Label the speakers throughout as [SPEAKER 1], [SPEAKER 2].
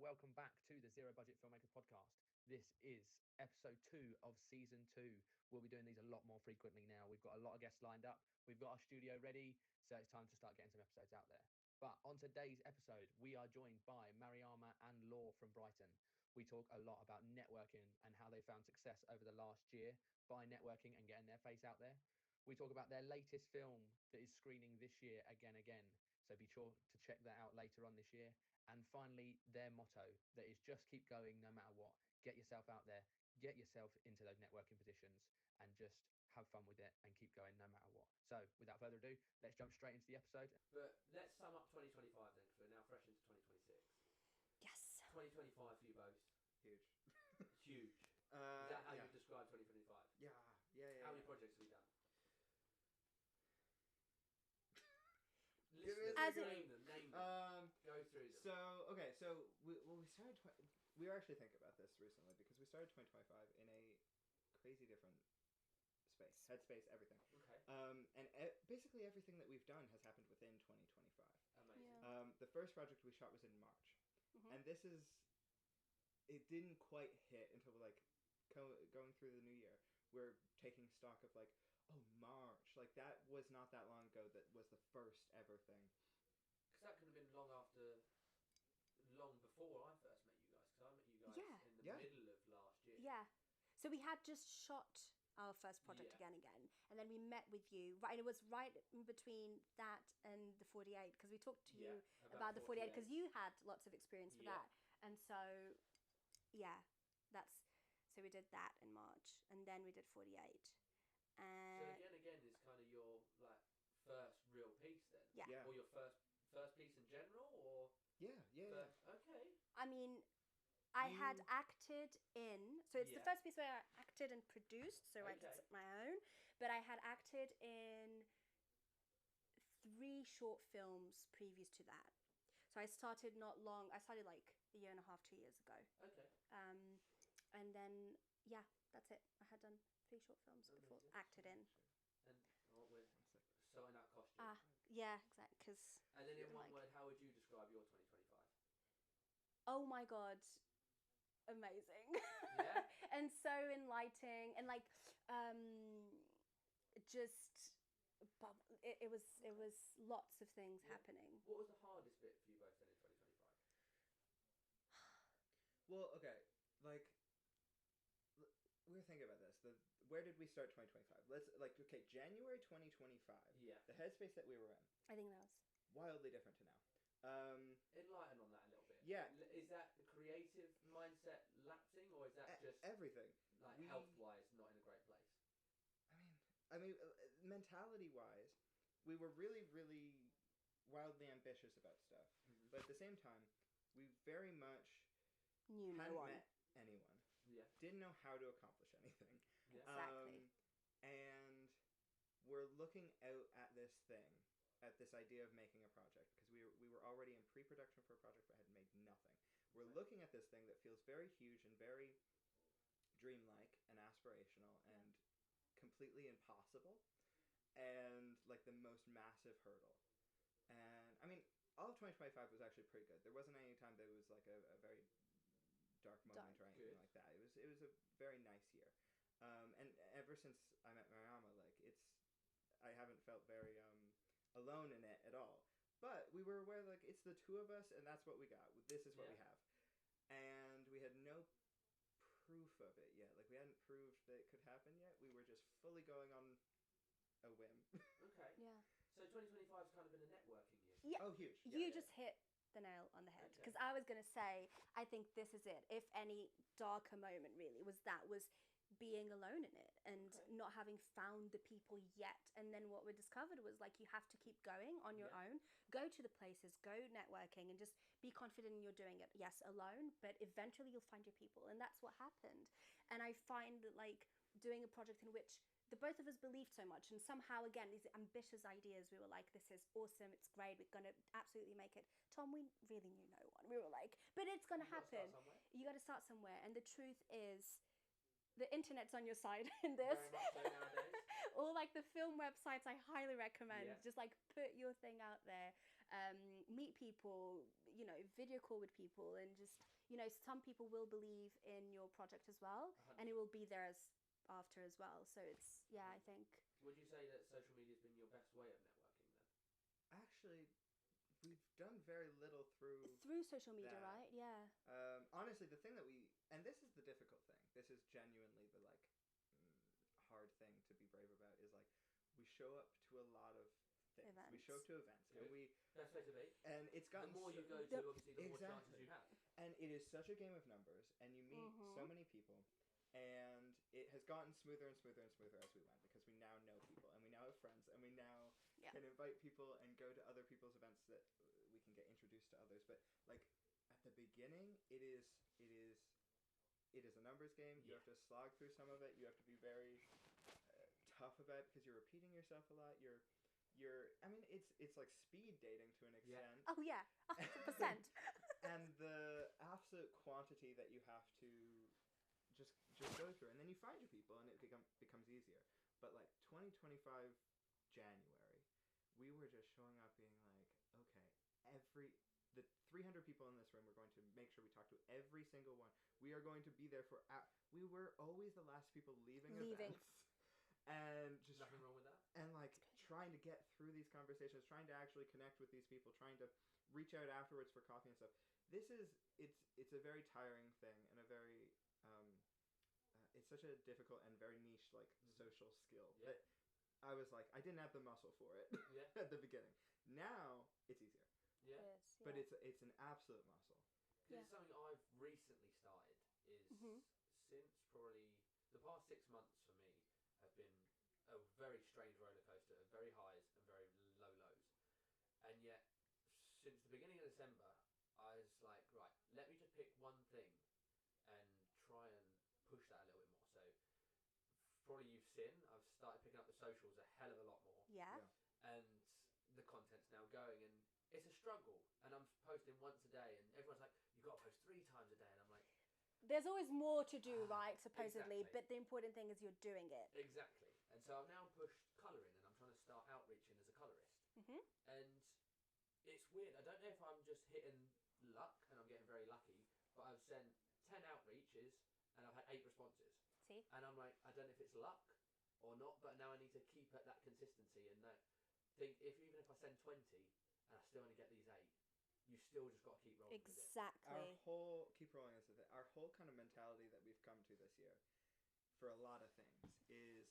[SPEAKER 1] welcome back to the Zero Budget Filmmakers podcast. This is episode 2 of season 2. We'll be doing these a lot more frequently now. We've got a lot of guests lined up. We've got our studio ready, so it's time to start getting some episodes out there. But on today's episode, we are joined by Mariama and Lore from Brighton. We talk a lot about networking and how they found success over the last year by networking and getting their face out there. We talk about their latest film that is screening this year again. So be sure to check that out later on this year. And finally, their motto that is just keep going no matter what. Get yourself out there, get yourself into those networking positions and just have fun with it and keep going no matter what. So without further ado, let's jump straight into the episode.
[SPEAKER 2] But let's sum up 2025 then, because we're now fresh into 2026.
[SPEAKER 3] Yes.
[SPEAKER 2] 2025 for you both.
[SPEAKER 4] Huge.
[SPEAKER 2] Huge. Is that how you describe 2025?
[SPEAKER 4] Yeah.
[SPEAKER 2] How many projects have we done? Name them. Go through them.
[SPEAKER 4] So we started. We were actually thinking about this recently because we started 2025 in a crazy different space, headspace, everything.
[SPEAKER 2] Okay.
[SPEAKER 4] And basically everything that we've done has happened within 2025.
[SPEAKER 2] Amazing.
[SPEAKER 3] Yeah.
[SPEAKER 4] The first project we shot was in March, and it didn't quite hit until going through the new year. We're taking stock of oh, March. That was not that long ago. That was the first ever thing.
[SPEAKER 2] Because that could have been long before I first met you guys. Because I met you guys in the middle of last year.
[SPEAKER 3] Yeah. So we had just shot our first project again. And then we met with you. Right, and it was right in between that and the 48. Because we talked to you about the 48. Because you had lots of experience with that. And so, so we did that in March. And then we did 48.
[SPEAKER 2] So again is kind of your first real piece then?
[SPEAKER 4] Yeah.
[SPEAKER 2] Or your first piece in general, or?
[SPEAKER 4] Yeah.
[SPEAKER 2] Okay.
[SPEAKER 3] I mean, I had acted in... So it's the first piece where I acted and produced, so I did my own. But I had acted in 3 short films previous to that. So I started I started a year and a half, 2 years ago.
[SPEAKER 2] Okay.
[SPEAKER 3] And then, that's it. I had done 3 short films before, acted in.
[SPEAKER 2] And we're sorting out costumes.
[SPEAKER 3] Yeah, exactly.
[SPEAKER 2] And then in one word, how would you describe your 2025?
[SPEAKER 3] Oh my God. Amazing.
[SPEAKER 2] Yeah?
[SPEAKER 3] And so enlightening. And it was lots of things happening.
[SPEAKER 2] What was the hardest bit for you both then in 2025?
[SPEAKER 4] Well, okay. We were thinking about this. Where did we start 2025? Let's January 2025.
[SPEAKER 2] Yeah.
[SPEAKER 4] The headspace that we were in.
[SPEAKER 3] I think that was
[SPEAKER 4] Wildly different to now.
[SPEAKER 2] Enlighten on that a little bit.
[SPEAKER 4] Yeah.
[SPEAKER 2] Is that the creative mindset lapsing, or is that just
[SPEAKER 4] everything?
[SPEAKER 2] Health-wise, not in a great place?
[SPEAKER 4] I mean, mentality-wise, we were really, really wildly ambitious about stuff, but at the same time, we very much hadn't met anyone.
[SPEAKER 2] Yeah.
[SPEAKER 4] Didn't know how to accomplish anything.
[SPEAKER 2] Yeah.
[SPEAKER 3] Exactly.
[SPEAKER 4] And we're looking out at this idea of making a project, because we were already in pre-production for a project but had made nothing. We're looking at this thing that feels very huge and very dreamlike and aspirational and completely impossible and the most massive hurdle. And I mean, all of 2025 was actually pretty good. There wasn't any time that was a very dark moment or anything like that. It was a very nice year. And ever since I met Mariama, I haven't felt very alone in it at all. But we were aware it's the two of us and that's what we got. This is what we have. And we had no proof of it yet. We hadn't proved that it could happen yet. We were just fully going on a whim.
[SPEAKER 2] Okay.
[SPEAKER 3] Yeah.
[SPEAKER 2] So 2025 has kind of been a networking year.
[SPEAKER 3] Yeah.
[SPEAKER 4] Oh, huge.
[SPEAKER 3] You just hit the nail on the head. Because I was going to say, I think this is it. If any darker moment really was being alone in it and not having found the people yet. And then what we discovered was you have to keep going on your own, go to the places, go networking and just be confident you're doing it. Yes, alone, but eventually you'll find your people. And that's what happened. And I find that doing a project in which the both of us believed so much, and somehow again these ambitious ideas, we were this is awesome, it's great, we're gonna absolutely make it. Tom, we really knew no one. We were but it's gonna happen. You got to start somewhere. And the truth is, the internet's on your side in this.
[SPEAKER 2] Very much so nowadays.
[SPEAKER 3] All the film websites I highly recommend. Just put your thing out there. meet people, you know, video call with people, and just, you know, some people will believe in your project as well, and it will be there after as well. So it's, yeah, I think.
[SPEAKER 2] Would you say that social media has been your best way of networking then?
[SPEAKER 4] Actually, we've done very little through
[SPEAKER 3] social media,
[SPEAKER 4] that.
[SPEAKER 3] right? Yeah.
[SPEAKER 4] Honestly, the thing that and this is the difficult thing. This is genuinely the like hard thing to be brave about, is like we show up to a lot of things.
[SPEAKER 3] Events.
[SPEAKER 4] We show up to events,
[SPEAKER 2] Good.
[SPEAKER 4] and
[SPEAKER 2] best way to be.
[SPEAKER 4] And it's gotten
[SPEAKER 2] the more you go to, obviously, the more chances you have.
[SPEAKER 4] And it is such a game of numbers, and you meet so many people. And it has gotten smoother and smoother and smoother as we went, because we now know people, and we now have friends, and we now can invite people and go to other people's events that we can get introduced to others. But like at the beginning, it is a numbers game. You have to slog through some of it. You have to be very tough about it, because you're repeating yourself a lot. I mean, it's like speed dating to an extent.
[SPEAKER 3] Oh yeah, 100%.
[SPEAKER 4] And the absolute quantity that you have to just go through, and then you find your people, and it becomes easier. But like 2025 January, we were just showing up being like, okay, the 300 people in this room, we're going to make sure we talk to every single one. We are going to be there for we were always the last people leaving. Events. And just
[SPEAKER 2] nothing wrong with that.
[SPEAKER 4] And like trying to get through these conversations, trying to actually connect with these people, trying to reach out afterwards for coffee and stuff. It's a very tiring thing, and a very it's such a difficult and very niche like social skill that I was like, I didn't have the muscle for it at the beginning. Now it's easier.
[SPEAKER 2] Yeah.
[SPEAKER 4] But it's an absolute muscle.
[SPEAKER 2] It's something I've recently started is since probably the past 6 months for me have been a very strange roller coaster of very highs and very low lows. And yet since the beginning of December, I was like, right, let me just pick one thing and try and push that a little bit more. So probably you've seen, I've started picking up the socials a hell of a lot more.
[SPEAKER 3] Yeah.
[SPEAKER 2] And the content's now going, and it's a struggle. And I'm posting once a day, and everyone's like, you've got to post 3 times a day. And I'm like,
[SPEAKER 3] there's always more to do, right, supposedly,
[SPEAKER 2] exactly.
[SPEAKER 3] But the important thing is you're doing it.
[SPEAKER 2] Exactly. And so I've now pushed colouring, and I'm trying to start outreaching as a colourist. And it's weird. I don't know if I'm just hitting luck, and I'm getting very lucky, but I've sent 10 outreaches, and I've had 8 responses.
[SPEAKER 3] See?
[SPEAKER 2] And I'm like, I don't know if it's luck or not, but now I need to keep at that consistency, and think even if I send 20 and I still only get these 8, you still just got to keep rolling.
[SPEAKER 3] Exactly.
[SPEAKER 4] Keep rolling this with it. Our whole kind of mentality that we've come to this year for a lot of things is,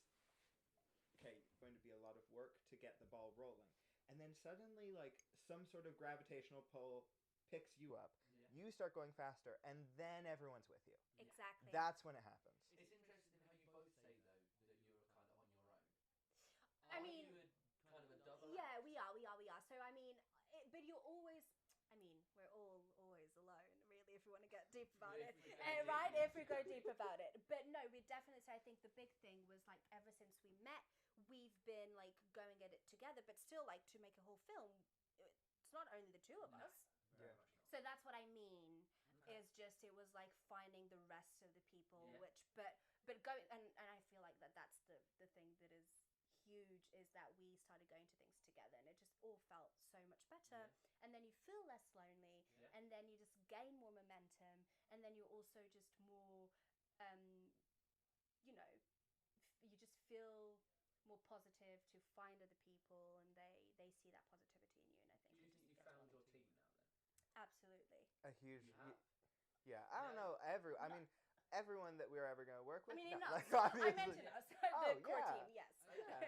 [SPEAKER 4] okay, going to be a lot of work to get the ball rolling. And then suddenly, like, some sort of gravitational pull picks you up. Yeah. You start going faster, and then everyone's with you.
[SPEAKER 3] Exactly.
[SPEAKER 4] That's when it happens.
[SPEAKER 2] It's interesting how you both say, though, that you're kind of on your own.
[SPEAKER 3] I mean,
[SPEAKER 2] you kind of a double?
[SPEAKER 3] Yeah, we are. So, I mean, but you're always... I mean, we're all always alone, really, if we want to get deep about it. Right? If we go deep about it. But no, we definitely say, I think the big thing was, like, ever since we met, we've been, like, going at it together. But still, like, to make a whole film, it's not only the two of us.
[SPEAKER 2] Yeah.
[SPEAKER 3] So that's what I mean, is just, it was, like, finding the rest of the people, but going, and I feel like that's the thing that is huge, is that we started going to things together, and it just all felt so much better, and then you feel less lonely, and then you just gain more momentum, and then you're also just more you just feel more positive to find other people, and they see that positivity in you, and I think
[SPEAKER 2] do you think you found your team now then?
[SPEAKER 3] Absolutely.
[SPEAKER 4] A huge I don't know I mean everyone that we're ever going to work with.
[SPEAKER 3] I mean,
[SPEAKER 4] no,
[SPEAKER 3] enough.
[SPEAKER 4] like,
[SPEAKER 3] I mentioned us, the core team, yes. Yeah.
[SPEAKER 2] So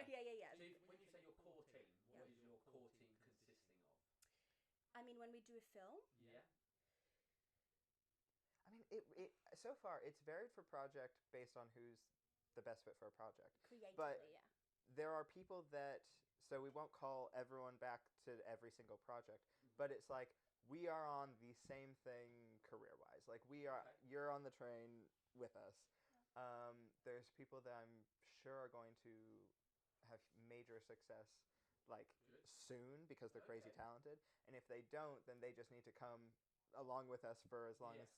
[SPEAKER 2] when you say your core team, what is your core team consisting of?
[SPEAKER 3] I mean, when we do a film.
[SPEAKER 2] Yeah.
[SPEAKER 4] I mean, it so far it's varied for project based on who's the best fit for a project.
[SPEAKER 3] Creatively,
[SPEAKER 4] but there are people that, so we won't call everyone back to every single project, but it's like, we are on the same thing career-wise. Like, you're on the train with us. There's people that I'm sure are going to have major success, like, soon, because they're crazy talented. And if they don't, then they just need to come along with us for as long as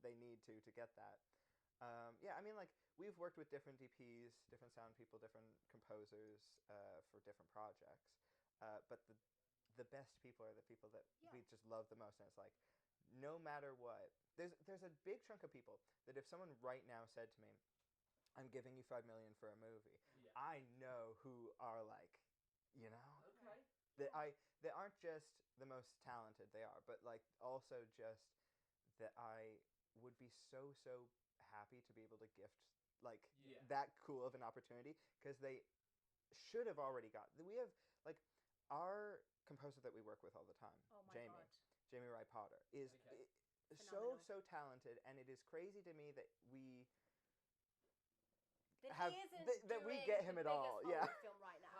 [SPEAKER 4] they need to get that. I mean, like, we've worked with different DPs, different sound people, different composers for different projects. But the best people are the people that
[SPEAKER 3] Yeah.
[SPEAKER 4] we just love the most. And it's like, no matter what, there's a big chunk of people that if someone right now said to me, I'm giving you $5 million for a movie,
[SPEAKER 2] Yeah.
[SPEAKER 4] I know who are like, you know,
[SPEAKER 2] Okay.
[SPEAKER 4] that aren't just the most talented they are, but like also just that I would be so happy to be able to gift like
[SPEAKER 2] Yeah.
[SPEAKER 4] that cool of an opportunity, because they should have already got. We have like our composer that we work with all the time,
[SPEAKER 3] Oh my
[SPEAKER 4] Jamie.
[SPEAKER 3] god.
[SPEAKER 4] Jamie Rai Potter is
[SPEAKER 2] Okay.
[SPEAKER 3] Phenomenal.
[SPEAKER 4] so talented, and it is crazy to me that we
[SPEAKER 3] That
[SPEAKER 4] have
[SPEAKER 3] he isn't
[SPEAKER 4] that we
[SPEAKER 3] doing
[SPEAKER 4] get him
[SPEAKER 3] the
[SPEAKER 4] at all.
[SPEAKER 3] biggest
[SPEAKER 4] Yeah.
[SPEAKER 3] Hollywood film right now.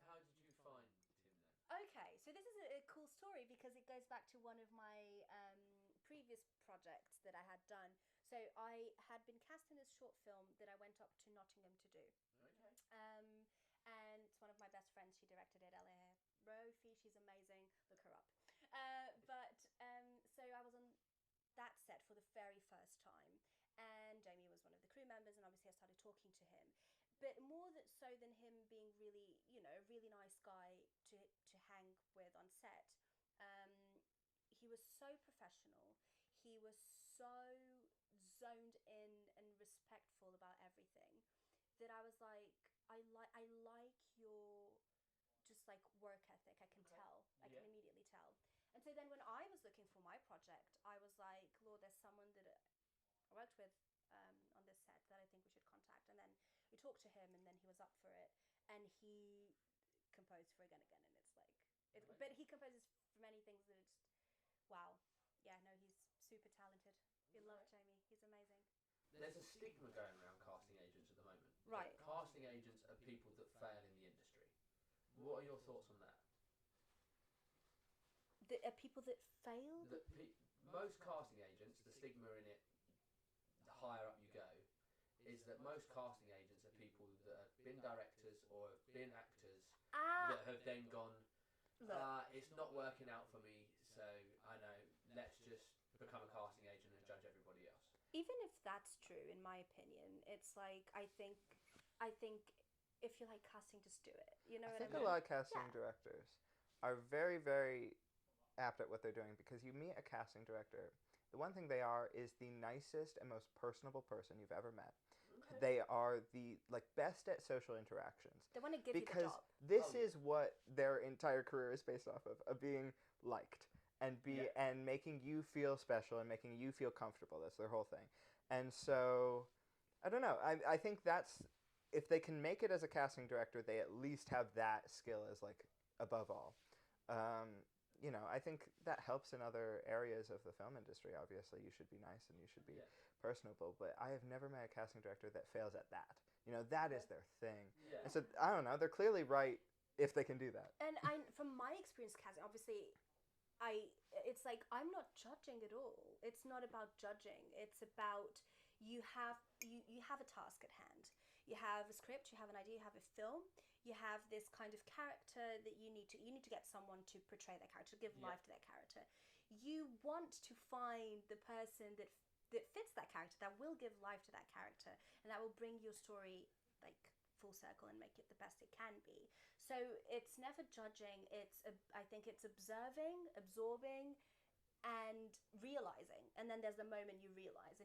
[SPEAKER 2] How did you find him then?
[SPEAKER 3] Okay, so this is a cool story because it goes back to one of my previous projects that I had done. So I had been cast in this short film that I went up to Nottingham to do.
[SPEAKER 2] Okay.
[SPEAKER 3] And it's one of my best friends. She directed it, Ella Rofi. She's amazing. Look her up. So I was on that set for the very first time, and Jamie was one of the crew members, and obviously I started talking to him. But more so than him being really, a really nice guy to hang with on set, he was so professional. He was so zoned in and respectful about everything that I was like, I like your just like work ethic. I can tell. I can immediately tell. And so then when I was looking for my project, I was like, Lord, there's someone that I worked with on this set that I think we should contact. And then we talked to him, and then he was up for it, and he composed for Again, and it's like, but he composes for many things that it's, wow, yeah, no, he's super talented. We love Jamie. He's amazing.
[SPEAKER 2] There's a stigma going around casting agents at the moment.
[SPEAKER 3] Right.
[SPEAKER 2] That casting agents are people that fail in the industry. What are your thoughts on that?
[SPEAKER 3] People that failed?
[SPEAKER 2] Most casting agents, the stigma in it, the higher up you go, is that most casting agents are people that have been directors or have been actors that have then gone, it's not working out for me, so I know, let's just become a casting agent and judge everybody else.
[SPEAKER 3] Even if that's true, in my opinion, it's like, I think if you like casting, just do it. You know what I mean?
[SPEAKER 4] I think a lot of casting directors are very apt at what they're doing, because you meet a casting director, the one thing they are is the nicest and most personable person you've ever met. Okay. They are the best at social interactions.
[SPEAKER 3] They want to give you the job.
[SPEAKER 4] Because this is what their entire career is based off of being liked and and making you feel special and making you feel comfortable. That's their whole thing. And so, I don't know. I think that's, if they can make it as a casting director, they at least have that skill as above all. I think that helps in other areas of the film industry. Obviously, you should be nice and you should be personable, but I have never met a casting director that fails at that. That is their thing.
[SPEAKER 2] Yeah.
[SPEAKER 4] And so, I don't know, they're clearly right if they can do that.
[SPEAKER 3] And from my experience casting, obviously, it's like, I'm not judging at all. It's not about judging. It's about, you have a task at hand. You have a script, you have an idea, you have a film, you have this kind of character that you need to get someone to portray that character, to give life to that character. You want to find the person that fits that character, that will give life to that character, and that will bring your story full circle and make it the best it can be. So it's never judging. I think it's observing, absorbing, and realizing. And then there's the moment you realize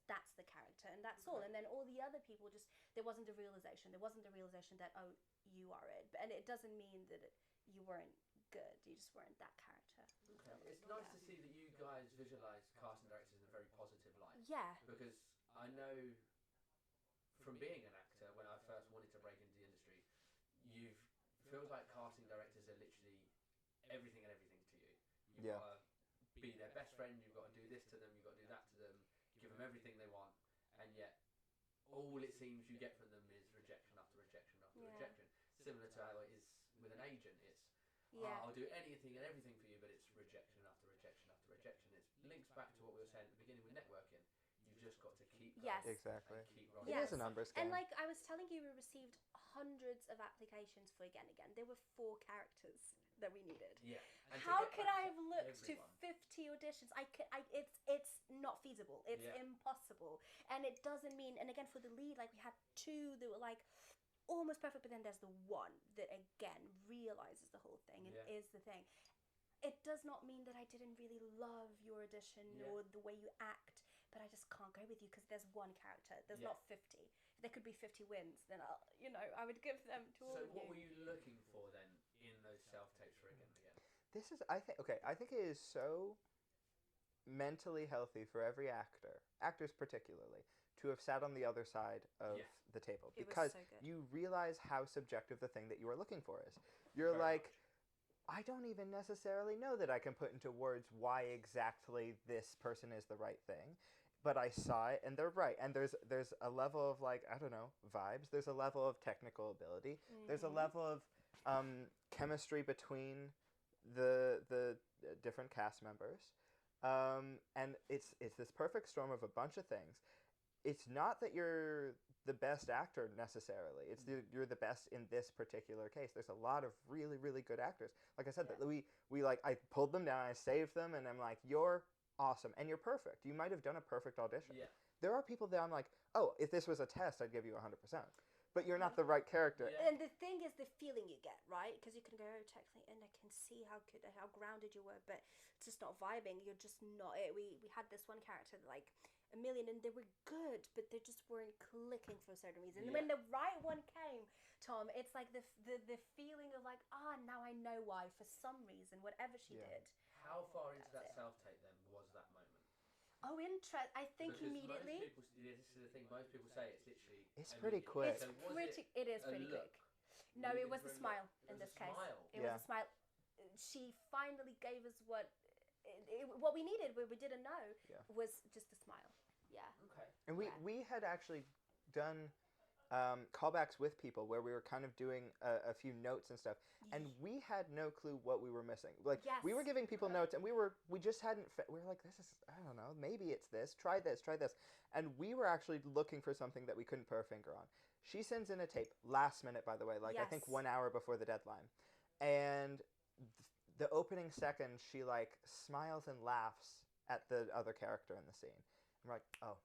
[SPEAKER 3] that's the character, and that's all. And then all the other people, there wasn't a realization that, oh, you are it. And it doesn't mean that you weren't good, you just weren't that character.
[SPEAKER 2] Okay. It's nice to see that you guys visualize casting directors in a very positive light.
[SPEAKER 3] Yeah.
[SPEAKER 2] Because I know from being an actor, when I first wanted to break into the industry, feels like casting directors are literally everything to you. You've got to be their best friend, you've got to do this to them, you've got to do that to them, give them everything they want, and yet all it seems you get from them is rejection after rejection after rejection. Similar to how it is with an agent. It's, I'll do anything and everything for you, but it's rejection after rejection after rejection. It links back to what we were saying at the beginning with networking. You've just got to keep going.
[SPEAKER 3] Yes.
[SPEAKER 4] Exactly.
[SPEAKER 2] And keep rolling.
[SPEAKER 4] It is a numbers game.
[SPEAKER 3] And I was telling you, we received hundreds of applications for Again. There were 4 characters that we needed.
[SPEAKER 2] Yeah. And
[SPEAKER 3] how could I have looked
[SPEAKER 2] everyone.
[SPEAKER 3] to 50 auditions? It's not feasible. It's impossible. And it doesn't mean, and again, for the lead, we had 2 that were almost perfect, but then there's the one that again realizes the whole thing and is the thing. It does not mean that I didn't really love your audition or the way you act, but I just can't go with you because there's one character. There's not 50. If there could be 50 wins, then I would give them to all of you.
[SPEAKER 2] So what were you looking for then in those self-tapes for Again and Again?
[SPEAKER 4] This is, I think it is so mentally healthy for every actors particularly, to have sat on the other side of the table, because
[SPEAKER 3] so good.
[SPEAKER 4] you realize how subjective the thing that you are looking for is. You're very like, much. I don't even necessarily know that I can put into words why exactly this person is the right thing, but I saw it and they're right. And there's a level of, like, I don't know, vibes. There's a level of technical ability. There's a level of chemistry between the different cast members. And it's this perfect storm of a bunch of things. It's not that you're the best actor necessarily. It's you're the best in this particular case. There's a lot of really, really good actors. Like I said, that we like, I pulled them down, I saved them, and I'm like, you're awesome and you're perfect. You might have done a perfect audition. Yeah. There are people that I'm like, oh, if this was a test, I'd give you 100%. But you're not the right character.
[SPEAKER 3] Yeah. And the thing is the feeling you get, right? Because you can go, oh, technically, and I can see how grounded you were, but it's just not vibing. You're just not it. We had this one character, like, a million, and they were good, but they just weren't clicking for a certain reason. And when the right one came, Tom, it's like the feeling of like, now I know why, for some reason, whatever she did.
[SPEAKER 2] How far into that self-tape then was that moment?
[SPEAKER 3] Oh, I think because immediately.
[SPEAKER 2] Most people, this is the thing. Most people say it's literally.
[SPEAKER 4] It's pretty quick.
[SPEAKER 3] It is pretty quick. No, it was the smile in this case. It was a smile. She finally gave us what we needed, what we didn't know, was just a smile. Yeah.
[SPEAKER 2] Okay.
[SPEAKER 4] And we had actually done callbacks with people where we were kind of doing a few notes and stuff, and we had no clue what we were missing. Like, we were giving people notes, and we just hadn't. We were like, this is, I don't know, maybe it's this. Try this. And we were actually looking for something that we couldn't put our finger on. She sends in a tape last minute, by the way, like I think 1 hour before the deadline, and the opening second, she like smiles and laughs at the other character in the scene. I'm like, oh,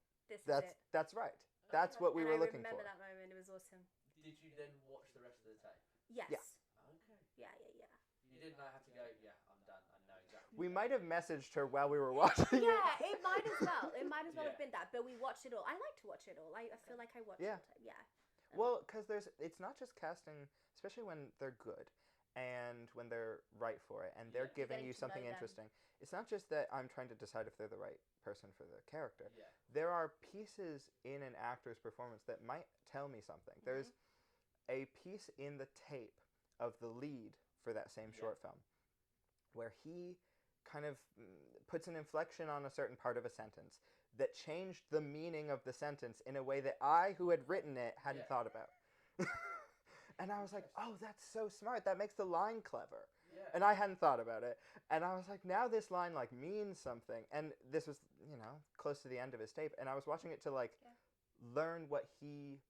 [SPEAKER 4] that's right. That's what we were looking for.
[SPEAKER 3] I remember that moment. It was awesome.
[SPEAKER 2] Did you then watch the rest of the tape?
[SPEAKER 3] Yes.
[SPEAKER 4] Yeah.
[SPEAKER 2] Okay.
[SPEAKER 3] Yeah.
[SPEAKER 2] You didn't have to go, I'm done. I know exactly.
[SPEAKER 4] We might have messaged her while we were watching
[SPEAKER 3] Yeah, it might as well. It might as well have been that. But we watched it all. I like to watch it all. I feel like I watched it. Yeah.
[SPEAKER 4] Well, because it's not just casting, especially when they're good and when they're right for it and they're giving you something interesting. It's not just that I'm trying to decide if they're the right person for the character. Yeah. There are pieces in an actor's performance that might tell me something. Mm-hmm. There's a piece in the tape of the lead for that same short film where he kind of puts an inflection on a certain part of a sentence that changed the meaning of the sentence in a way that I, who had written it, hadn't thought about. And I was like, oh, that's so smart. That makes the line clever. Yeah. And I hadn't thought about it. And I was like, now this line like means something. And this was, close to the end of his tape. And I was watching it to learn what he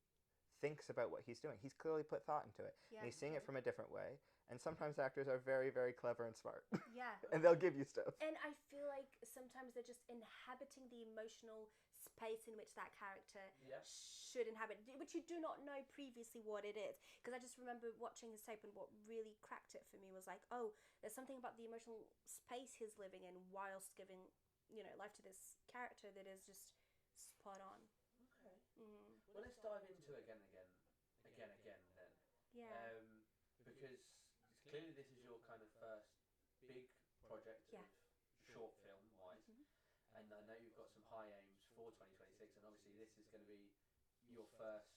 [SPEAKER 4] thinks about what he's doing. He's clearly put thought into it. Yeah, and he's seeing it from a different way. And sometimes actors are very, very clever and smart.
[SPEAKER 3] Yeah.
[SPEAKER 4] And they'll give you stuff.
[SPEAKER 3] And I feel like sometimes they're just inhabiting the emotional space in which that character should inhabit, which you do not know previously what it is. Because I just remember watching his tape, and what really cracked it for me was like, oh, there's something about the emotional space he's living in whilst giving, life to this character that is just spot on.
[SPEAKER 2] Okay. Well, let's dive into it again then.
[SPEAKER 3] Yeah.
[SPEAKER 2] Because clearly this is your kind of first big project of short film wise, and I know you've got some high aims for 2026, and obviously this is going to be your first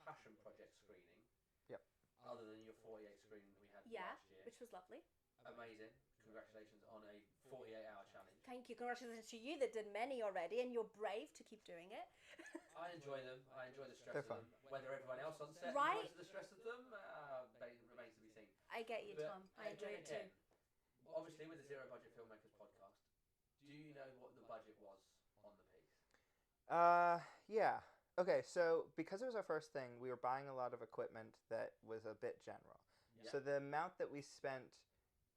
[SPEAKER 2] passion project screening.
[SPEAKER 4] Yep.
[SPEAKER 2] Other than your 48 screening we had last year,
[SPEAKER 3] which was lovely.
[SPEAKER 2] Amazing. Congratulations on a 48-hour challenge.
[SPEAKER 3] Thank you. Congratulations to you that did many already, and you're brave to keep doing it.
[SPEAKER 2] I enjoy them. I enjoy the stress of them. Whether everyone else on set enjoys the stress of them remains to be seen.
[SPEAKER 3] I get you, Tom. I enjoy it too.
[SPEAKER 2] Obviously, with the Zero Budget Filmmakers podcast, do you know what the budget was on the piece?
[SPEAKER 4] Yeah. Okay, so because it was our first thing, we were buying a lot of equipment that was a bit general. Yeah. So the amount that we spent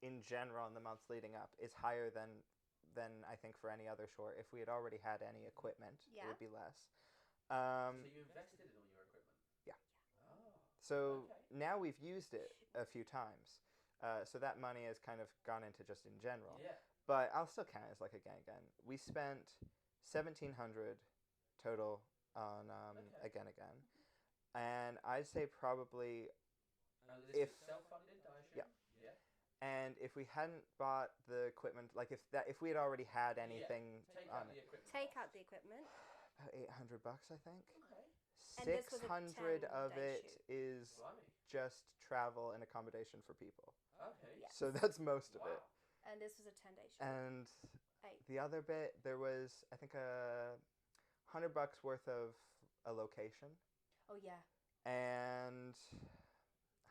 [SPEAKER 4] in general in the months leading up is higher than I think for any other short. If we had already had any equipment, it would be less.
[SPEAKER 2] So you invested in all your equipment?
[SPEAKER 4] Yeah.
[SPEAKER 2] Oh.
[SPEAKER 4] So now we've used it a few times. So that money has kind of gone into just in general.
[SPEAKER 2] Yeah.
[SPEAKER 4] But I'll still count it as like a again. We spent $1,700 total on again. And I'd say probably
[SPEAKER 2] This
[SPEAKER 4] if
[SPEAKER 2] is self-funded, I assume?
[SPEAKER 4] Yeah.
[SPEAKER 2] Yeah.
[SPEAKER 4] and if we hadn't bought the equipment, like if we had already had anything
[SPEAKER 2] Take
[SPEAKER 4] on
[SPEAKER 2] out the
[SPEAKER 4] it,
[SPEAKER 2] equipment.
[SPEAKER 3] Take out the equipment.
[SPEAKER 4] about $800, I think.
[SPEAKER 2] Okay.
[SPEAKER 3] And this was a
[SPEAKER 4] 600 of
[SPEAKER 3] 10-day
[SPEAKER 4] it
[SPEAKER 3] shoot.
[SPEAKER 4] is
[SPEAKER 2] Blimey.
[SPEAKER 4] just travel and accommodation for people.
[SPEAKER 2] Okay.
[SPEAKER 3] Yeah.
[SPEAKER 4] So that's most of it.
[SPEAKER 2] Wow.
[SPEAKER 3] And this was a 10-day shoot.
[SPEAKER 4] And
[SPEAKER 3] 8.
[SPEAKER 4] the other bit, there was I think $100 worth of a location
[SPEAKER 3] Oh yeah.
[SPEAKER 4] and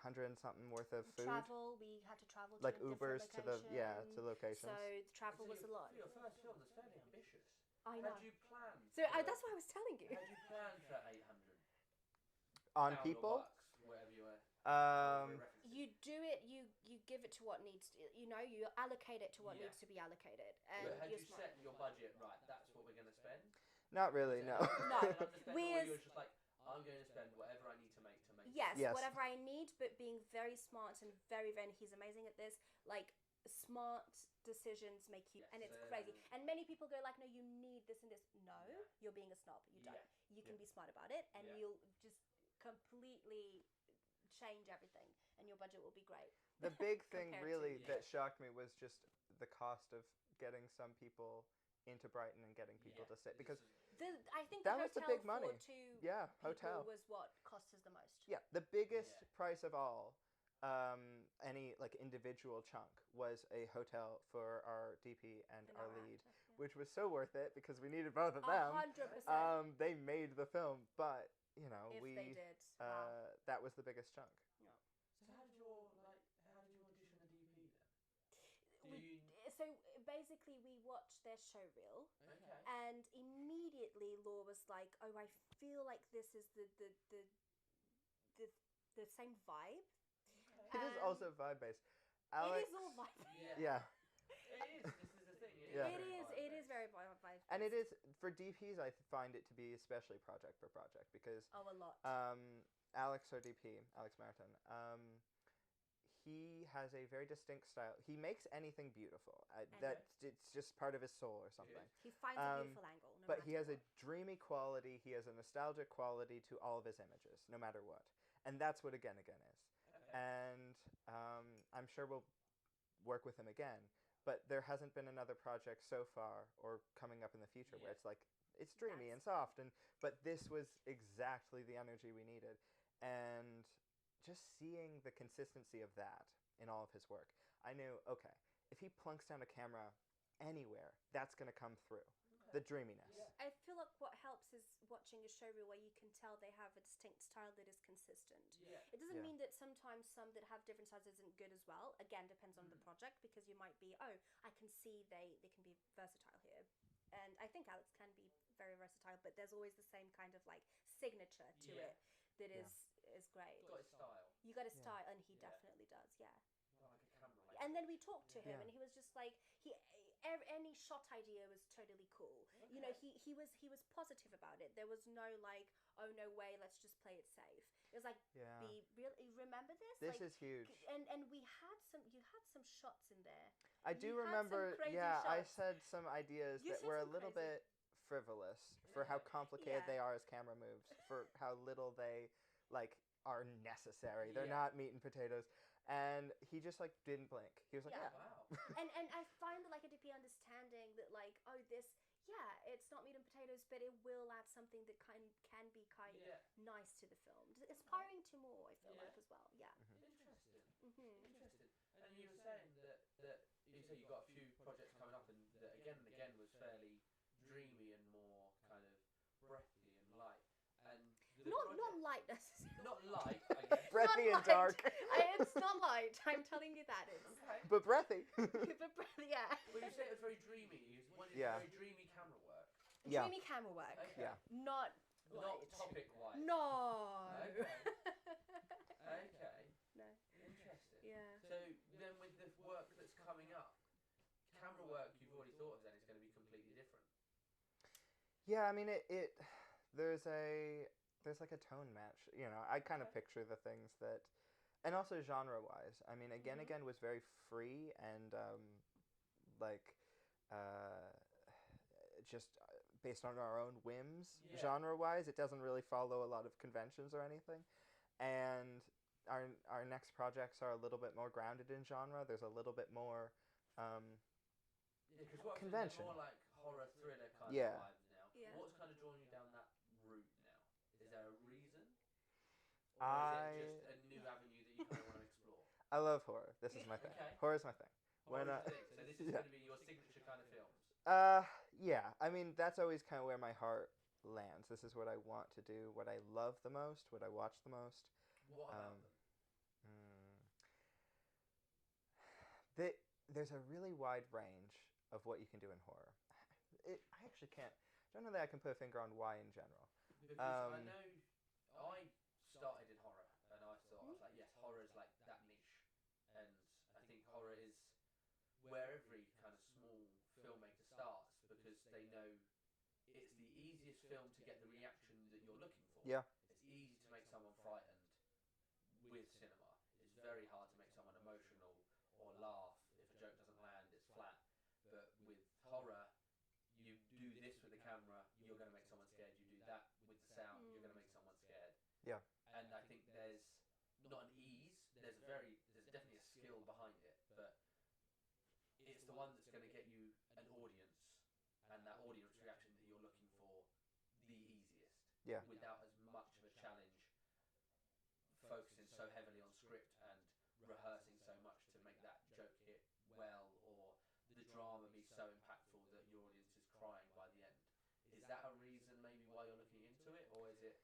[SPEAKER 4] 100 and something worth of food.
[SPEAKER 3] Travel. We had to travel
[SPEAKER 4] Like
[SPEAKER 3] to a different
[SPEAKER 4] Ubers to the
[SPEAKER 3] location.
[SPEAKER 4] to locations.
[SPEAKER 3] So the travel
[SPEAKER 2] So
[SPEAKER 3] was a lot.
[SPEAKER 2] For your first film, that's fairly ambitious.
[SPEAKER 3] I know.
[SPEAKER 2] Had you planned?
[SPEAKER 3] So that's what I was telling you.
[SPEAKER 2] Had you planned for 800?
[SPEAKER 4] On
[SPEAKER 2] Pound or
[SPEAKER 4] people,
[SPEAKER 2] bucks, whatever you were.
[SPEAKER 3] You do it. You give it to what needs to. You allocate it to what
[SPEAKER 2] Yeah.
[SPEAKER 3] needs to be allocated. And
[SPEAKER 2] But had
[SPEAKER 3] you're
[SPEAKER 2] you
[SPEAKER 3] smart.
[SPEAKER 2] set your budget right? That's what we're going to spend.
[SPEAKER 4] not really, no.
[SPEAKER 3] No.
[SPEAKER 2] Or
[SPEAKER 3] We're-
[SPEAKER 2] you were just like, I'm going to spend whatever I need to make
[SPEAKER 3] Yes,
[SPEAKER 4] Yes.
[SPEAKER 3] whatever I need, but being very smart and very, he's amazing at this. Like, smart decisions make you,
[SPEAKER 2] Yes.
[SPEAKER 3] and it's crazy. And many people go like, no, you need this and this. No,
[SPEAKER 2] Yeah.
[SPEAKER 3] you're being a snob. You don't.
[SPEAKER 2] Yeah.
[SPEAKER 3] You can
[SPEAKER 2] Yeah.
[SPEAKER 3] be smart about it, and
[SPEAKER 2] Yeah.
[SPEAKER 3] you'll just completely change everything, and your budget will be great.
[SPEAKER 4] The big thing
[SPEAKER 3] Compared to-
[SPEAKER 4] really
[SPEAKER 2] Yeah.
[SPEAKER 4] that shocked me was just the cost of getting some people into Brighton and getting people to sit, because
[SPEAKER 3] I think
[SPEAKER 4] That
[SPEAKER 3] the
[SPEAKER 4] was the
[SPEAKER 3] hotel
[SPEAKER 4] big money.
[SPEAKER 3] for 2
[SPEAKER 4] yeah,
[SPEAKER 3] people
[SPEAKER 4] hotel.
[SPEAKER 3] was what cost us the most.
[SPEAKER 4] Yeah, the biggest
[SPEAKER 2] Yeah.
[SPEAKER 4] price of all, any like individual chunk, was a hotel for our DP and
[SPEAKER 3] And
[SPEAKER 4] our
[SPEAKER 3] our
[SPEAKER 4] lead,
[SPEAKER 3] actor, yeah.
[SPEAKER 4] which was so worth it because we needed both of them.
[SPEAKER 3] 100%.
[SPEAKER 4] They made the film, but
[SPEAKER 3] if
[SPEAKER 4] we
[SPEAKER 3] they did, wow.
[SPEAKER 4] that was the biggest chunk.
[SPEAKER 2] So how did you audition the DP then?
[SPEAKER 3] So basically, we watched their show reel,
[SPEAKER 2] Okay.
[SPEAKER 3] and immediately Lore was like, "Oh, I feel like this is the same vibe."
[SPEAKER 4] It is also vibe based. Alex,
[SPEAKER 3] It is all vibe.
[SPEAKER 4] yeah,
[SPEAKER 2] It is. This is the thing.
[SPEAKER 4] Yeah.
[SPEAKER 3] It is very vibe.
[SPEAKER 4] and it is for DPs. I find it to be especially project per project because
[SPEAKER 3] Oh, a lot.
[SPEAKER 4] Alex, our DP, Alex Meriton, he has a very distinct style. He makes anything beautiful. It's just part of his soul or something.
[SPEAKER 3] He finds a beautiful angle. No
[SPEAKER 4] But he has
[SPEAKER 3] matter
[SPEAKER 4] a dreamy quality. He has a nostalgic quality to all of his images, no matter what. And that's what Again is.
[SPEAKER 2] Okay.
[SPEAKER 4] And I'm sure we'll work with him again. But there hasn't been another project so far or coming up in the future where
[SPEAKER 2] Yeah.
[SPEAKER 4] it's like, it's dreamy and soft. But this was exactly the energy we needed. And just seeing the consistency of that in all of his work, I knew, okay, if he plunks down a camera anywhere, that's going to come through. The dreaminess.
[SPEAKER 2] Yeah.
[SPEAKER 3] I feel like what helps is watching a show reel where you can tell they have a distinct style that is consistent.
[SPEAKER 2] Yeah.
[SPEAKER 3] It doesn't
[SPEAKER 4] Yeah.
[SPEAKER 3] mean that sometimes some that have different styles isn't good as well. Again, depends on the project, because you might be, oh, I can see they can be versatile here. And I think Alex can be very versatile, but there's always the same kind of like signature to
[SPEAKER 2] Yeah.
[SPEAKER 3] it that is great.
[SPEAKER 2] Got his style.
[SPEAKER 3] You got a style, and he
[SPEAKER 2] Yeah.
[SPEAKER 3] definitely does, yeah.
[SPEAKER 2] Like a camera.
[SPEAKER 3] And then we talked to him,
[SPEAKER 4] Yeah.
[SPEAKER 3] and he was just like, any shot idea was totally cool. You know,
[SPEAKER 2] Okay.
[SPEAKER 3] he was positive about it. There was no like, oh no way, let's just play it safe. It was like,
[SPEAKER 4] Yeah.
[SPEAKER 3] be real. Remember this?
[SPEAKER 4] This
[SPEAKER 3] like,
[SPEAKER 4] is huge.
[SPEAKER 3] And you had some shots in there.
[SPEAKER 4] I do
[SPEAKER 3] You had some
[SPEAKER 4] remember,
[SPEAKER 3] crazy
[SPEAKER 4] I
[SPEAKER 3] shots.
[SPEAKER 4] said some ideas
[SPEAKER 3] You
[SPEAKER 4] that
[SPEAKER 3] said
[SPEAKER 4] were a
[SPEAKER 3] some
[SPEAKER 4] little
[SPEAKER 3] crazy-
[SPEAKER 4] bit frivolous for how complicated
[SPEAKER 3] Yeah.
[SPEAKER 4] they are as camera moves, for how little they like are necessary. They're
[SPEAKER 2] Yeah.
[SPEAKER 4] not meat and potatoes. And he just like didn't blink. He was like,
[SPEAKER 3] Yeah.
[SPEAKER 4] yeah.
[SPEAKER 2] Wow.
[SPEAKER 3] And I find that like a DP understanding that like, oh, this, yeah, it's not meat and potatoes, but it will add something that can be kind
[SPEAKER 2] Yeah.
[SPEAKER 3] of nice to the film, aspiring to more. I feel
[SPEAKER 2] Yeah.
[SPEAKER 3] like as well. Yeah.
[SPEAKER 2] Interesting.
[SPEAKER 3] Mm-hmm.
[SPEAKER 2] Interesting. And you were saying that you said you got a few projects coming up, and that again and again was fairly dreamy and more kind of breathy and light. And the
[SPEAKER 3] Not
[SPEAKER 2] project-
[SPEAKER 3] light necessarily.
[SPEAKER 2] not light, I guess.
[SPEAKER 4] Breathy
[SPEAKER 3] Not
[SPEAKER 4] and dark.
[SPEAKER 3] light. It's not light. I'm telling you that it's.
[SPEAKER 2] Okay.
[SPEAKER 4] But breathy.
[SPEAKER 3] Yeah.
[SPEAKER 2] Well, you said it was very dreamy. You wanted
[SPEAKER 4] Yeah.
[SPEAKER 2] very dreamy camera work.
[SPEAKER 4] Yeah.
[SPEAKER 3] Dreamy camera work.
[SPEAKER 2] Okay.
[SPEAKER 4] Yeah.
[SPEAKER 3] Not
[SPEAKER 2] Not
[SPEAKER 3] light.
[SPEAKER 2] topic wise.
[SPEAKER 3] No.
[SPEAKER 2] Okay. Okay.
[SPEAKER 3] No.
[SPEAKER 2] Interesting.
[SPEAKER 3] Yeah.
[SPEAKER 2] So then, with the work that's coming up, camera work you've already thought of, then is going to be completely different.
[SPEAKER 4] Yeah, I mean, there's a there's like a tone match. You know, I kind of picture the things that, and also genre-wise. I mean, again was very free and like just based on our own whims. Genre-wise, it doesn't really follow a lot of conventions or anything. And our next projects are a little bit more grounded in genre. There's a little bit more convention.
[SPEAKER 2] More like horror thriller kind of
[SPEAKER 4] Yeah.
[SPEAKER 2] vibes now.
[SPEAKER 3] Yeah.
[SPEAKER 2] What's kind of drawn you down that route now? Is there a reason? Or is it just a new avenue that you kind of want to explore?
[SPEAKER 4] I love horror. This is my thing.
[SPEAKER 2] Okay.
[SPEAKER 4] Horror's my thing.
[SPEAKER 2] Horror is the thing. So this is going to be your signature kind of films?
[SPEAKER 4] Yeah. I mean, that's always kind of where my heart lands. This is what I want to do, what I love the most, what I watch the most.
[SPEAKER 2] What about them?
[SPEAKER 4] There's a really wide range of what you can do in horror. I actually can't. I don't know that I can put a finger on why in general.
[SPEAKER 2] Because I know I started in horror, and I thought, I was like, yes, horror is like that niche. And I think horror is where every kind of small filmmaker starts, because they know it's the easiest film to get the reaction that you're looking for.
[SPEAKER 4] Yeah.
[SPEAKER 2] It's easy to make someone frightened with cinema. It's very hard to make someone emotional or laugh. If a joke doesn't land, it's flat. But with horror, you do this with the camera, you're going to make someone scared. You do that with the sound, you're going to make someone scared.
[SPEAKER 4] Yeah.
[SPEAKER 2] And I think there's not an ease. There's definitely a skill behind it, but it's the one that's going to get you an audience and that audience reaction that you're looking for the easiest.
[SPEAKER 4] Yeah.
[SPEAKER 2] Without as much of a challenge, focusing so heavily on script and rehearsing so much to make that joke hit well, or the drama be so impactful that your audience is crying by the end. Is that a reason maybe why you're looking into it, or is it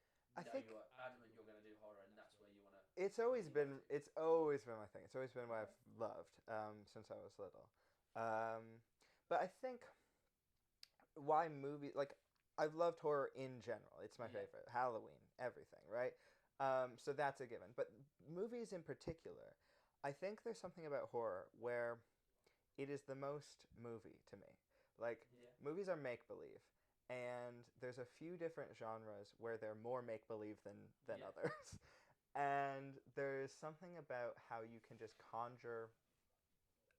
[SPEAKER 2] you're adamant you're going to do horror and that's where you want to?
[SPEAKER 4] It's always been my thing. It's always been what I've loved since I was little. But I think why movies, like, I've loved horror in general. It's my favorite. Halloween, everything, right? So that's a given. But movies in particular, I think there's something about horror where it is the most movie to me. Like, movies are make-believe. And there's a few different genres where they're more make-believe than others. And there's something about how you can just conjure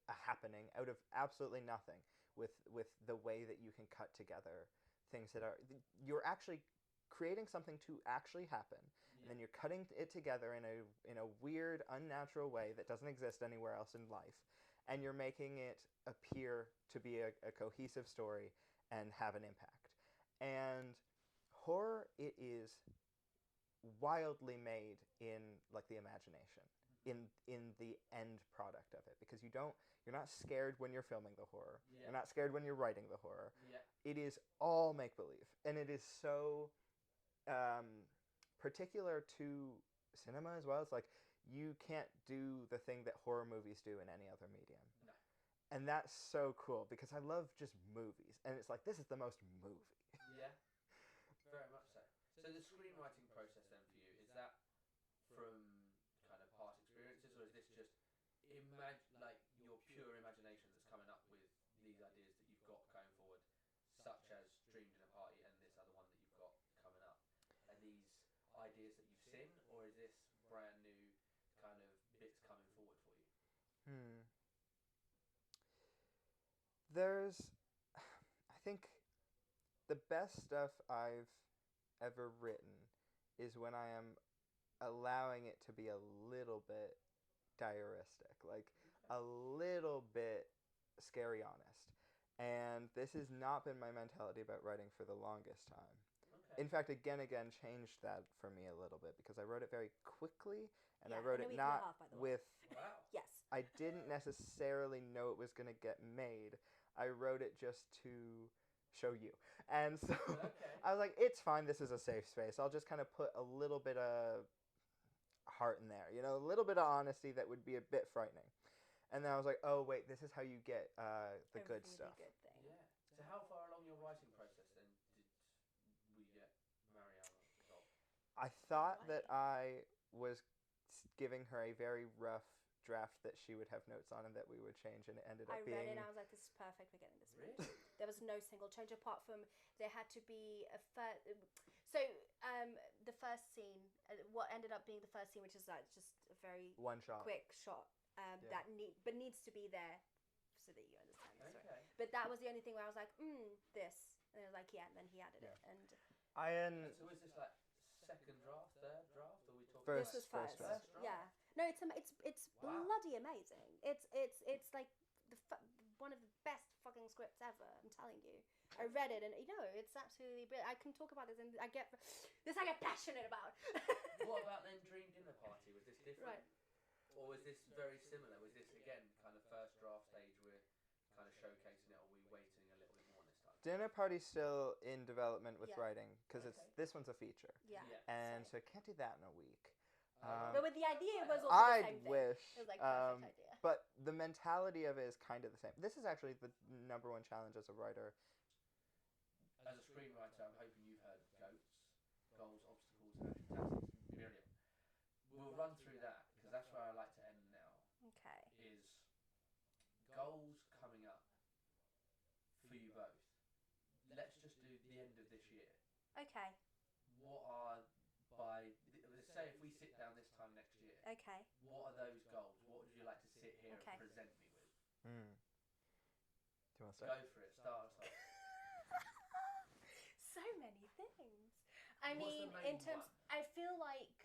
[SPEAKER 4] a happening out of absolutely nothing with the way that you can cut together things that are... You're actually creating something to actually happen, and then you're cutting it together in a weird, unnatural way that doesn't exist anywhere else in life, and you're making it appear to be a cohesive story and have an impact. And horror, it is wildly made in like the imagination, in the end product of it, because you're not scared when you're filming the horror. You're not scared when you're writing the horror. It is all make believe, and it is so particular to cinema as well. It's like you can't do the thing that horror movies do in any other medium.
[SPEAKER 2] No.
[SPEAKER 4] And that's so cool, because I love just movies, and it's like, this is the most movie.
[SPEAKER 2] Yeah, very much so. So the screenwriting process then for you, is that from kind of past experiences, or is this just like your pure imagination that's coming up with these ideas that you've got going forward, such as Dreamed in a Party and this other one that you've got coming up? Are these ideas that you've seen, or is this brand new kind of bits coming forward for you?
[SPEAKER 4] I think the best stuff I've ever written is when I am allowing it to be a little bit diaristic, like a little bit scary honest. And this has not been my mentality about writing for the longest time. In fact, again, changed that for me a little bit, because I wrote it very quickly, and I wrote it not with...
[SPEAKER 2] Wow.
[SPEAKER 3] Yes.
[SPEAKER 4] I didn't necessarily know it was going to get made. I wrote it just to show you. And so I was like, it's fine, this is a safe space. I'll just kind of put a little bit of heart in there, a little bit of honesty that would be a bit frightening. And then I was like, oh, wait, this is how you get the good stuff.
[SPEAKER 3] Good thing.
[SPEAKER 2] Yeah. So how far along your writing process then did we get Mariama involved?
[SPEAKER 4] I thought that I was giving her a very rough draft that she would have notes on and that we would change, and it ended up being...
[SPEAKER 3] I read it and I was like, this is perfect, we're getting this.
[SPEAKER 2] Really?
[SPEAKER 3] There was no single change apart from there had to be So, the first scene, what ended up being the first scene, which is like just a very
[SPEAKER 4] One shot.
[SPEAKER 3] quick shot, that needs to be there so that you understand the story.
[SPEAKER 2] Okay.
[SPEAKER 3] But that was the only thing where I was like, this, and I was like, yeah, and then he added it, and
[SPEAKER 2] So is this like second draft, third draft, or we talking?
[SPEAKER 3] this was
[SPEAKER 4] First
[SPEAKER 3] first.
[SPEAKER 2] draft?
[SPEAKER 3] Yeah, no, it's
[SPEAKER 2] Wow.
[SPEAKER 3] bloody amazing. It's like one of the best fucking scripts ever. I'm telling you. I read it and it's absolutely brilliant. I can talk about this and I get passionate about.
[SPEAKER 2] What about then Dream Dinner Party? Was this different?
[SPEAKER 3] Right.
[SPEAKER 2] Or was this very similar? Was this again kind of first draft stage? We're kind of showcasing it, or are we waiting a little bit more this time?
[SPEAKER 4] Dinner Party's still in development with
[SPEAKER 3] Yeah.
[SPEAKER 4] writing because this one's a feature,
[SPEAKER 3] Yeah.
[SPEAKER 4] and so can't do that in a week.
[SPEAKER 3] But with the idea was also the
[SPEAKER 4] I'd
[SPEAKER 3] same thing.
[SPEAKER 4] wish,
[SPEAKER 3] It was like perfect idea.
[SPEAKER 4] but the mentality of it is kind of the same. This is actually the number one challenge as a writer.
[SPEAKER 2] As a screenwriter, I'm hoping you've heard of GOATs, goals, obstacles, and action tactics. Brilliant. We'll run through that because that's where I like to end now.
[SPEAKER 3] Okay.
[SPEAKER 2] Is goals coming up for you both? Let's just do the end of this year.
[SPEAKER 3] Okay.
[SPEAKER 2] What are let's say if we sit down this time next year,
[SPEAKER 3] Okay.
[SPEAKER 2] what are those goals? What would you like to sit here
[SPEAKER 3] Okay.
[SPEAKER 2] and present me with?
[SPEAKER 4] Do you want to start?
[SPEAKER 2] Go for it. Start us off.
[SPEAKER 3] So many things. I
[SPEAKER 2] What's
[SPEAKER 3] mean,
[SPEAKER 2] the main
[SPEAKER 3] in terms,
[SPEAKER 2] one?
[SPEAKER 3] I feel like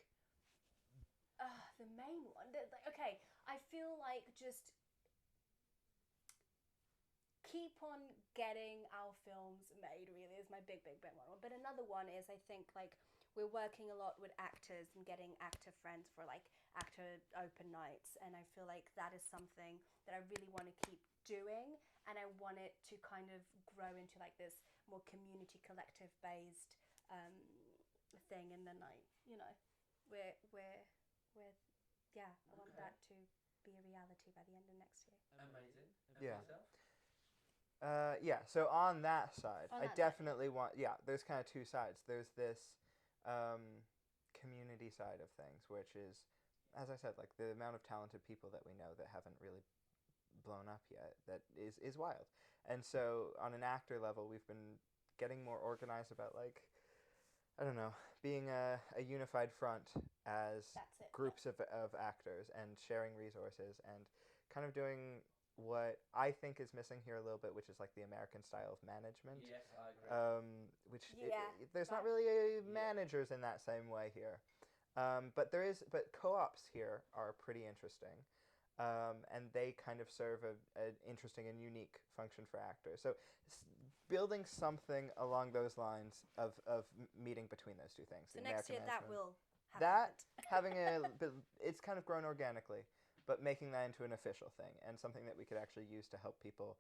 [SPEAKER 3] the main one. Okay, I feel like just keep on getting our films made. Really, is my big one. But another one is I think like we're working a lot with actors and getting actor friends for like actor open nights, and I feel like that is something that I really want to keep doing, and I want it to kind of grow into like this more community collective based thing, and then like we're I want that to be a reality by the end of next year.
[SPEAKER 2] Amazing. And
[SPEAKER 4] Yeah.
[SPEAKER 2] yourself?
[SPEAKER 4] So on that side,
[SPEAKER 3] On
[SPEAKER 4] I
[SPEAKER 3] that
[SPEAKER 4] definitely want. Yeah, there's kind of two sides. There's this community side of things, which is, as I said, like the amount of talented people that we know that haven't really blown up yet. That is wild. And so on an actor level, we've been getting more organized about like, I don't know, being a unified front as
[SPEAKER 3] That's it,
[SPEAKER 4] groups of actors and sharing resources and kind of doing what I think is missing here a little bit, which is like the American style of management.
[SPEAKER 2] Yes, I agree.
[SPEAKER 4] Which
[SPEAKER 3] Yeah,
[SPEAKER 4] there's not really managers in that same way here. But co-ops here are pretty interesting. And they kind of serve an interesting and unique function for actors. So building something along those lines of meeting between those two things.
[SPEAKER 3] So
[SPEAKER 4] the
[SPEAKER 3] next
[SPEAKER 4] American
[SPEAKER 3] year that
[SPEAKER 4] management.
[SPEAKER 3] will have
[SPEAKER 4] That
[SPEAKER 3] happened.
[SPEAKER 4] it's kind of grown organically, but making that into an official thing and something that we could actually use to help people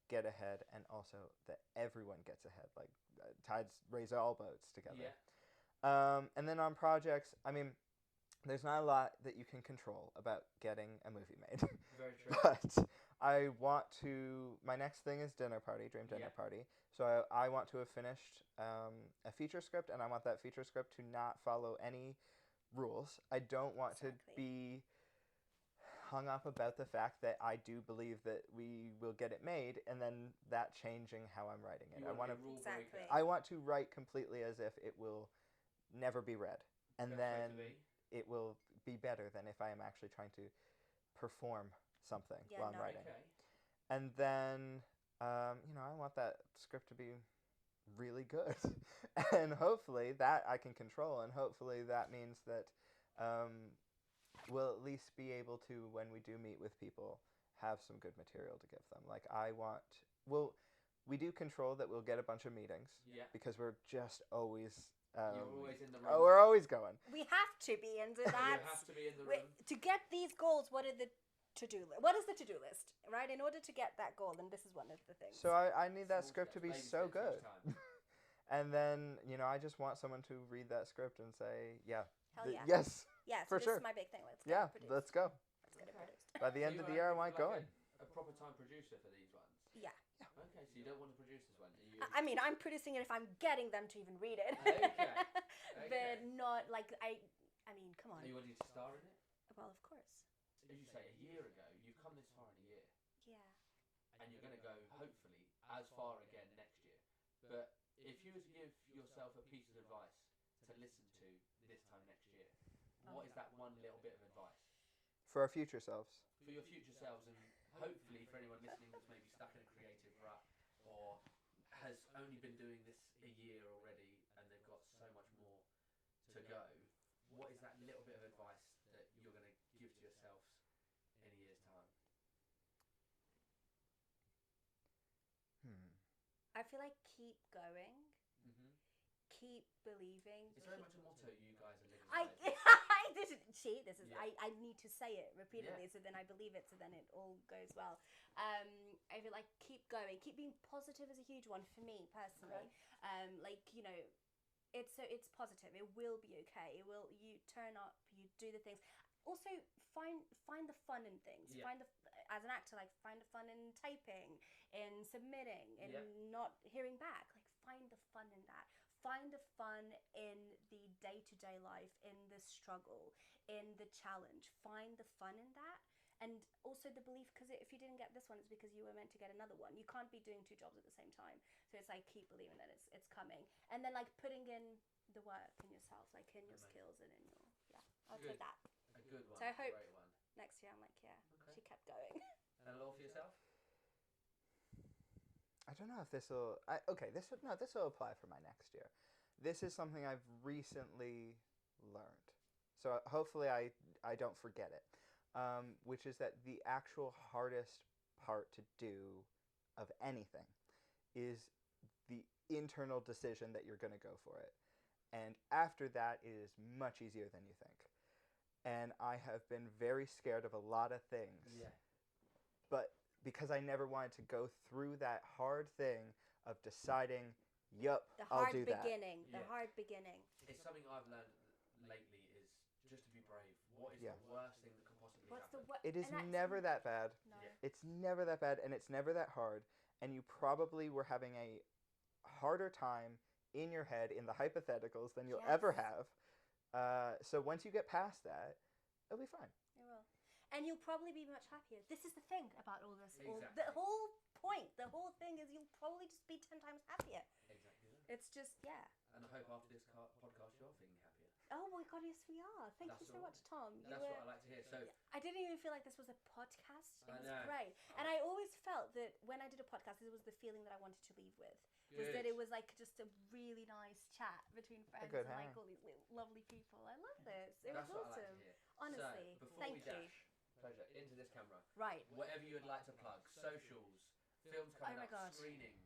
[SPEAKER 4] get ahead, and also that everyone gets ahead. Like tides raise all boats together.
[SPEAKER 2] Yeah.
[SPEAKER 4] And then on projects, I mean, there's not a lot that you can control about getting a movie made.
[SPEAKER 2] Very true.
[SPEAKER 4] But I want to. My next thing is Dream Dinner Party. So I want to have finished a feature script, and I want that feature script to not follow any rules. I don't want to be hung up about the fact that I do believe that we will get it made, and then that changing how I'm writing it. I want to write completely as if it will never be read, and then it will be better than if I am actually trying to perform something while I'm writing.
[SPEAKER 2] Okay.
[SPEAKER 4] And then, I want that script to be really good. And hopefully that I can control, and hopefully that means that we'll at least be able to, when we do meet with people, have some good material to give them. Like we do control that we'll get a bunch of meetings, because we're just always...
[SPEAKER 2] You're always in the room.
[SPEAKER 4] Oh, we're always going.
[SPEAKER 3] We have to be, and that's...
[SPEAKER 2] You have to be in the room.
[SPEAKER 3] To get these goals, what is the to-do list, right? In order to get that goal, and this is one of the things.
[SPEAKER 4] So I need that script to be
[SPEAKER 2] Maybe
[SPEAKER 4] so
[SPEAKER 2] spend too
[SPEAKER 4] good.
[SPEAKER 2] much time.
[SPEAKER 4] And then, I just want someone to read that script and say,
[SPEAKER 3] Hell yeah.
[SPEAKER 4] yes,
[SPEAKER 3] Yeah, so
[SPEAKER 4] for
[SPEAKER 3] this
[SPEAKER 4] sure.
[SPEAKER 3] is my big thing. Let's get it produced.
[SPEAKER 4] Let's go.
[SPEAKER 3] Let's get it produced.
[SPEAKER 4] By the end of the year, I want going.
[SPEAKER 2] A proper time producer for these ones.
[SPEAKER 3] Yeah.
[SPEAKER 2] Okay, so you don't want to produce this one.
[SPEAKER 3] I mean, I'm producing it if I'm getting them to even read it.
[SPEAKER 2] Okay.
[SPEAKER 3] But not like I mean, come on.
[SPEAKER 2] Are you wanting to star in it?
[SPEAKER 3] Well, of course.
[SPEAKER 2] As you say, a year ago, you've come this far in a year.
[SPEAKER 3] Yeah.
[SPEAKER 2] And you're going to go, hopefully, as far again next year. But if you were to give yourself a piece of advice to listen to this time next year, what is that one little bit of advice?
[SPEAKER 4] For our future selves.
[SPEAKER 2] For your future selves, and hopefully for anyone listening that's maybe stuck in a creative rut or has only been doing this a year already and they've got so much more to go, what is that little bit of advice that you're going to give to yourselves in a year's time?
[SPEAKER 3] I feel like keep going.
[SPEAKER 2] Mm-hmm.
[SPEAKER 3] Keep believing.
[SPEAKER 2] It's very much a motto you guys are living
[SPEAKER 3] I need to say it repeatedly, so then I believe it, so then it all goes well. I feel like keep going, keep being positive is a huge one for me personally. Like, you know, it's positive. It will be okay. It will. You turn up. You do the things. Also, find the fun in things.
[SPEAKER 2] Yeah.
[SPEAKER 3] As an actor, like find the fun in typing, in submitting, in not hearing back. Like find the fun in that. Find the fun in the day-to-day life, in the struggle, in the challenge. Find the fun in that. And also the belief, because if you didn't get this one, it's because you were meant to get another one. You can't be doing two jobs at the same time. So it's like, keep believing that it's coming. And then like putting in the work in yourself, like in your skills and in your, I'll take that.
[SPEAKER 2] A good one.
[SPEAKER 3] So I hope
[SPEAKER 2] great one.
[SPEAKER 3] next year I'm like, she kept going.
[SPEAKER 2] And Lore for yourself?
[SPEAKER 4] I don't know if this will... this will apply for my next year. This is something I've recently learned. So hopefully I don't forget it. Which is that the actual hardest part to do of anything is the internal decision that you're going to go for it. And after that, it is much easier than you think. And I have been very scared of a lot of things.
[SPEAKER 2] Yeah.
[SPEAKER 4] But because I never wanted to go through that hard thing of deciding, I'll do that.
[SPEAKER 3] The hard beginning.
[SPEAKER 2] It's something I've learned lately is just to be brave. What is the worst thing that could possibly happen?
[SPEAKER 4] It is never that bad.
[SPEAKER 3] No.
[SPEAKER 2] Yeah.
[SPEAKER 4] It's never that bad, and it's never that hard. And you probably were having a harder time in your head in the hypotheticals than you'll ever have. So once you get past that, it'll be fine.
[SPEAKER 3] It will. And you'll probably be much happier. This is the thing about all this.
[SPEAKER 2] Exactly.
[SPEAKER 3] The whole point, the whole thing is you'll probably just be 10 times happier.
[SPEAKER 2] Exactly.
[SPEAKER 3] It's just,
[SPEAKER 2] And I hope after this podcast you're feeling happier.
[SPEAKER 3] Oh my God, yes we are. Thank you so much, Tom.
[SPEAKER 2] That's what I like to hear. So
[SPEAKER 3] I didn't even feel like this was a podcast. It was
[SPEAKER 2] know.
[SPEAKER 3] great. And I always felt that when I did a podcast, this was the feeling that I wanted to leave with. Was that it was like just a really nice chat between friends and like all these lovely people. I love this. It was awesome.
[SPEAKER 2] What I like to hear.
[SPEAKER 3] Honestly,
[SPEAKER 2] so, before
[SPEAKER 3] thank
[SPEAKER 2] we
[SPEAKER 3] you.
[SPEAKER 2] dash, pleasure, into this camera.
[SPEAKER 3] Right.
[SPEAKER 2] Whatever you would like to plug, socials, films coming up, screenings.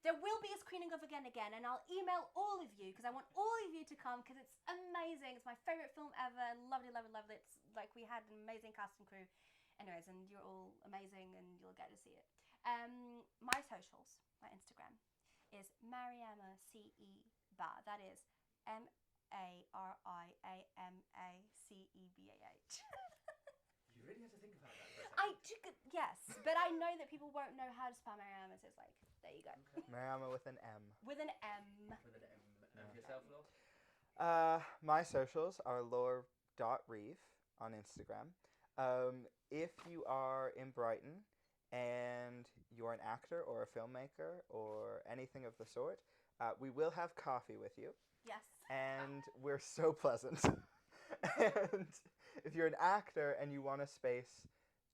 [SPEAKER 3] There will be a screening of Again, and I'll email all of you because I want all of you to come because it's amazing. It's my favourite film ever. Lovely, lovely, lovely. It's like we had an amazing cast and crew. Anyways, and you're all amazing and you'll get to see it. My socials, my Instagram, is Mariama CE-Bah. That is MariamaCebah.
[SPEAKER 2] You really have to think about that.
[SPEAKER 3] Yes, but I know that people won't know how to spell Mariama, so it's like, there you go.
[SPEAKER 2] Okay.
[SPEAKER 4] Mariama with an M.
[SPEAKER 3] With an M.
[SPEAKER 2] With an M. And for yourself, Lore?
[SPEAKER 4] My socials are lore.reeve on Instagram. If you are in Brighton and you're an actor or a filmmaker or anything of the sort, we will have coffee with you.
[SPEAKER 3] Yes.
[SPEAKER 4] And we're so pleasant. And if you're an actor and you want a space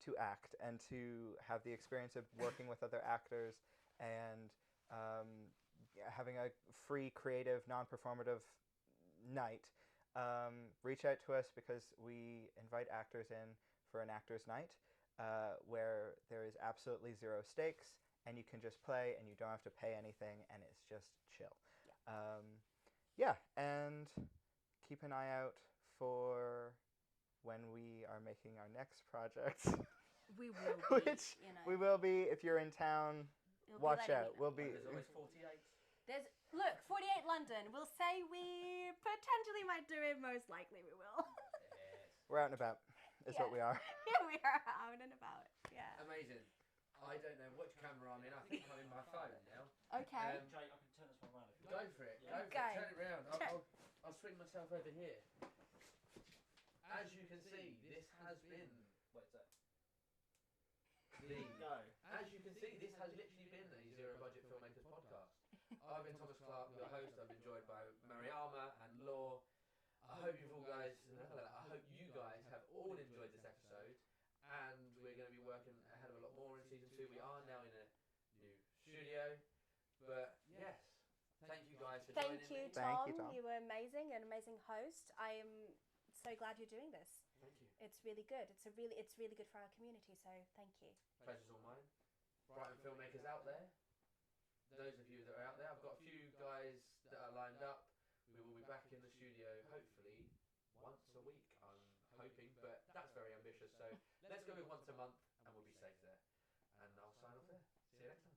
[SPEAKER 4] to act and to have the experience of working with other actors and having a free, creative, non-performative night, reach out to us because we invite actors in for an actors' night where there is absolutely zero stakes and you can just play and you don't have to pay anything and it's just chill. And keep an eye out for when we are making our next project.
[SPEAKER 3] We will be,
[SPEAKER 4] Which we will be. If you're in town, watch out. We'll be.
[SPEAKER 2] There's always 48.
[SPEAKER 3] Look, 48 London. We'll say we potentially might do it. Most likely we will.
[SPEAKER 2] Yes.
[SPEAKER 4] We're out and about. Is what we are.
[SPEAKER 3] Yeah, we are out and about. Yeah.
[SPEAKER 2] Amazing. I don't know which camera I'm in. I think I'm in my phone now.
[SPEAKER 3] Okay.
[SPEAKER 5] Jay, I can turn this one around if you
[SPEAKER 2] Go
[SPEAKER 5] like.
[SPEAKER 2] for it.
[SPEAKER 5] Yeah.
[SPEAKER 2] Go for it. Turn it round. I'll swing myself over here. As you can see, this has been
[SPEAKER 5] Wait, is that?
[SPEAKER 2] the...
[SPEAKER 5] Go.
[SPEAKER 2] As you can see, this has literally been the Zero Budget Filmmakers podcast. I've been Thomas Clark, your host. I've been joined by Mariama and Lore. I hope you guys have all enjoyed this episode, and we're going to be working a hell of a lot more in season 2. We are now in a new studio, but yes, thank you guys for joining
[SPEAKER 3] Thank you,
[SPEAKER 2] me.
[SPEAKER 3] Tom. You were amazing, an amazing host. I am so glad you're doing this.
[SPEAKER 2] Thank you.
[SPEAKER 3] It's really good. It's really good for our community. So thank you.
[SPEAKER 2] Pleasure's all mine. Brighton filmmakers out there. Those of you that are out there, I've got a few guys that are lined up. We will be back in the studio hopefully once a week, I'm hoping, but that's very ambitious. So let's go with once a month and we'll be safe there. And I'll sign off there. See you next time.